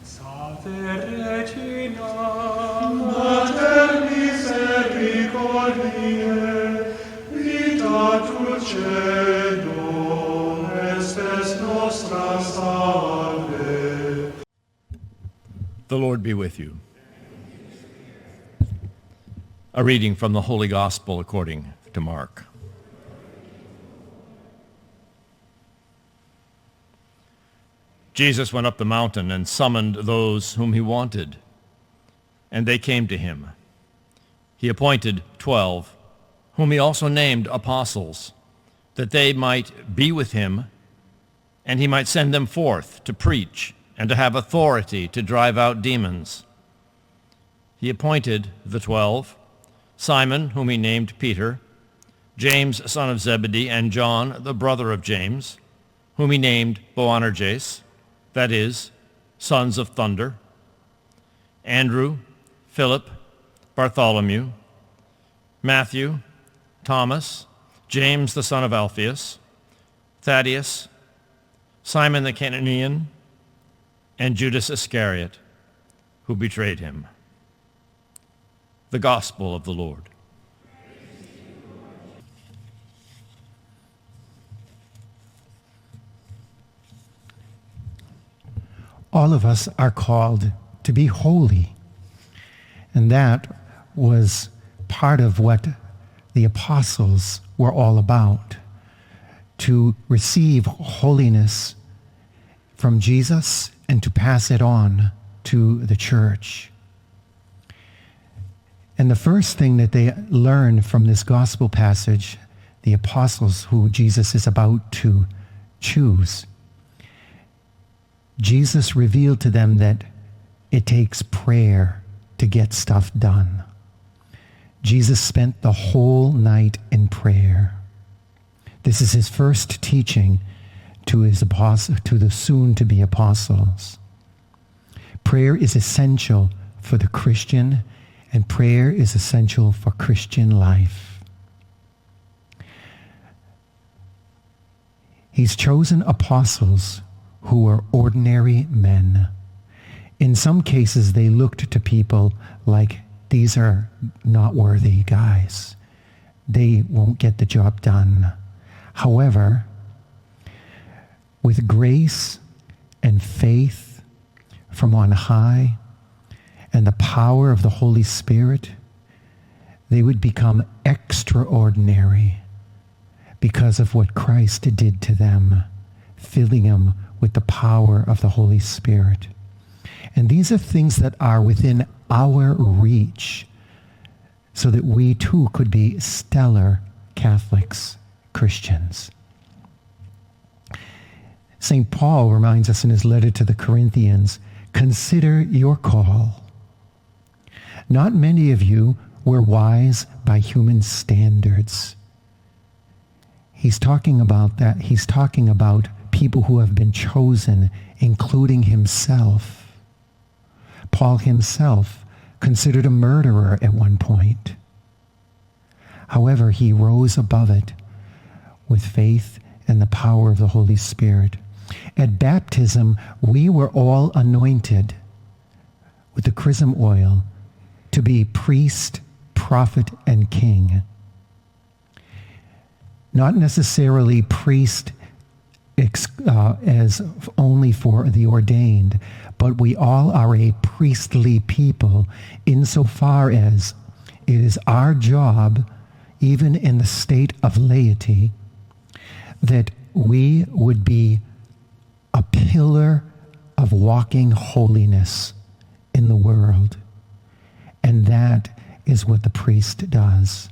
Salve Regina, Mater misericordiae, vita dulcedo, estes nostra salve. The Lord be with you. A reading from the Holy Gospel according to Mark. Jesus went up the mountain and summoned those whom he wanted, and they came to him. He appointed 12, whom he also named apostles, that they might be with him, and he might send them forth to preach and to have authority to drive out demons. He appointed the 12, Simon, whom he named Peter, James, son of Zebedee, and John, the brother of James, whom he named Boanerges, that is, sons of thunder, Andrew, Philip, Bartholomew, Matthew, Thomas, James the son of Alphaeus, Thaddeus, Simon the Canaanian, and Judas Iscariot, who betrayed him. The Gospel of the Lord. All of us are called to be holy. And that was part of what the apostles were all about, to receive holiness from Jesus and to pass it on to the church. And the first thing that they learned from this gospel passage, the apostles who Jesus is about to choose, Jesus revealed to them that it takes prayer to get stuff done. Jesus spent the whole night in prayer. This is his first teaching to the soon-to-be apostles. Prayer is essential for the Christian, and prayer is essential for Christian life. He's chosen apostles who were ordinary men. In some cases, they looked to people like, these are not worthy guys. They won't get the job done. However, with grace and faith from on high and the power of the Holy Spirit, they would become extraordinary because of what Christ did to them, filling them with the power of the Holy Spirit. And these are things that are within our reach so that we too could be stellar Catholics, Christians. St. Paul reminds us in his letter to the Corinthians, consider your call. Not many of you were wise by human standards. He's talking about that. He's talking about people who have been chosen, including himself. Paul himself considered a murderer at one point. However, he rose above it with faith and the power of the Holy Spirit. At baptism, we were all anointed with the chrism oil to be priest, prophet, and king. Not necessarily priest as only for the ordained, but we all are a priestly people insofar as it is our job, even in the state of laity, that we would be a pillar of walking holiness in the world. And that is what the priest does.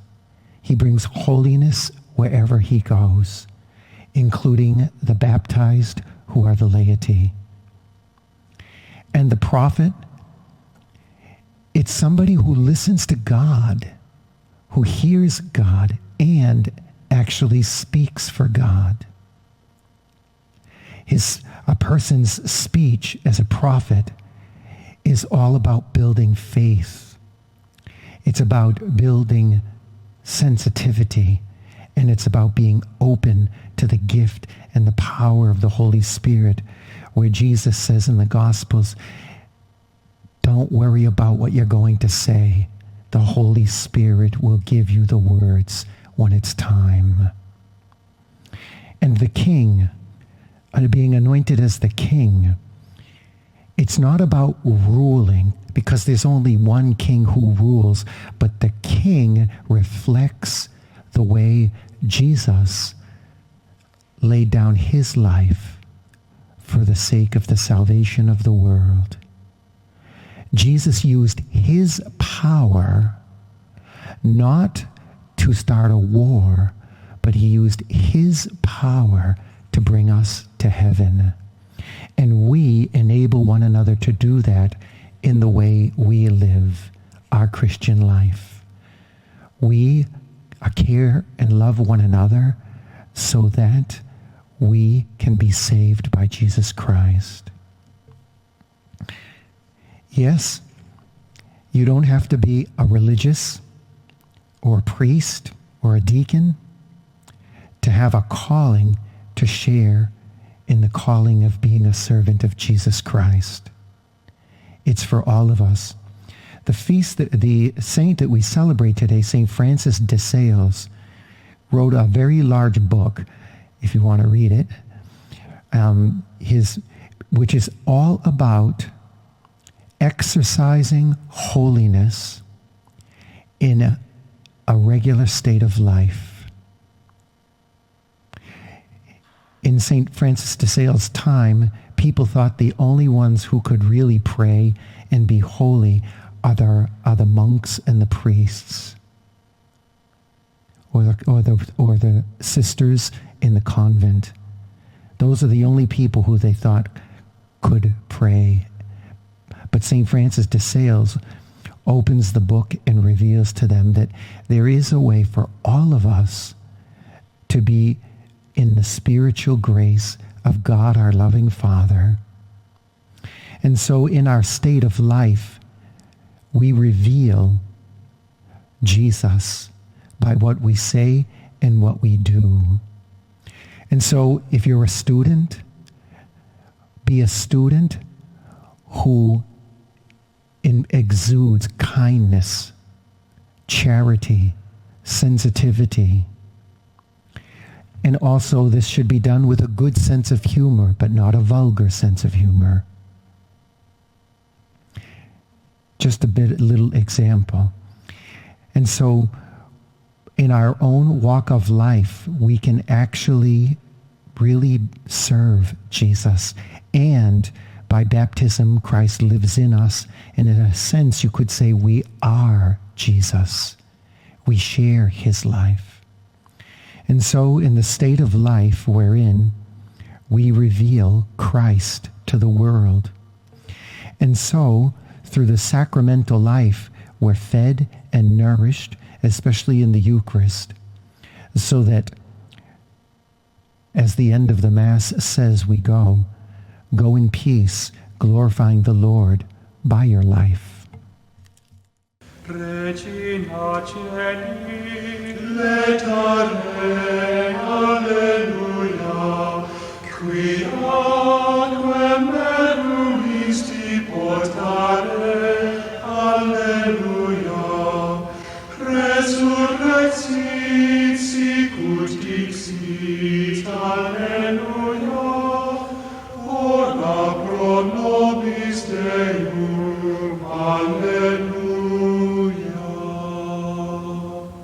He brings holiness wherever he goes, including the baptized who are the laity. And the prophet, it's somebody who listens to God, who hears God, and actually speaks for God. A person's speech as a prophet is all about building faith. It's about building sensitivity, and it's about being open to the gift and the power of the Holy Spirit, where Jesus says in the Gospels, Don't worry about what you're going to say. The Holy Spirit will give you the words when it's time. And the king, being anointed as the king, it's not about ruling, because there's only one king who rules, but the king reflects the way Jesus laid down his life for the sake of the salvation of the world. Jesus used his power not to start a war, but he used his power to bring us to heaven. And we enable one another to do that in the way we live our Christian life. We care and love one another so that we can be saved by Jesus Christ. Yes, you don't have to be a religious or a priest or a deacon to have a calling to share in the calling of being a servant of Jesus Christ. It's for all of us. The saint that we celebrate today, St. Francis de Sales, wrote a very large book, if you want to read it, which is all about exercising holiness in a regular state of life. In St. Francis de Sales' time, people thought the only ones who could really pray and be holy are the monks and the priests, or the sisters in the convent. Those are the only people who they thought could pray. But St. Francis de Sales opens the book and reveals to them that there is a way for all of us to be in the spiritual grace of God, our loving Father. And so in our state of life, we reveal Jesus by what we say and what we do. And so if you're a student, be a student who exudes kindness, charity, sensitivity. And also this should be done with a good sense of humor, but not a vulgar sense of humor. Just a little example. And so in our own walk of life, we can actually really serve Jesus. And by baptism, Christ lives in us. And in a sense, you could say we are Jesus. We share his life. And so in the state of life wherein we reveal Christ to the world. And so through the sacramental life, we're fed and nourished, especially in the Eucharist, so that as the end of the Mass says, we go in peace, glorifying the Lord by your life. Regina Celi, letare, alleluia, qui aquam meruisti portare, alleluia, resurrexit sicut dixit, alleluia, ora pro nobis Deum, alleluia.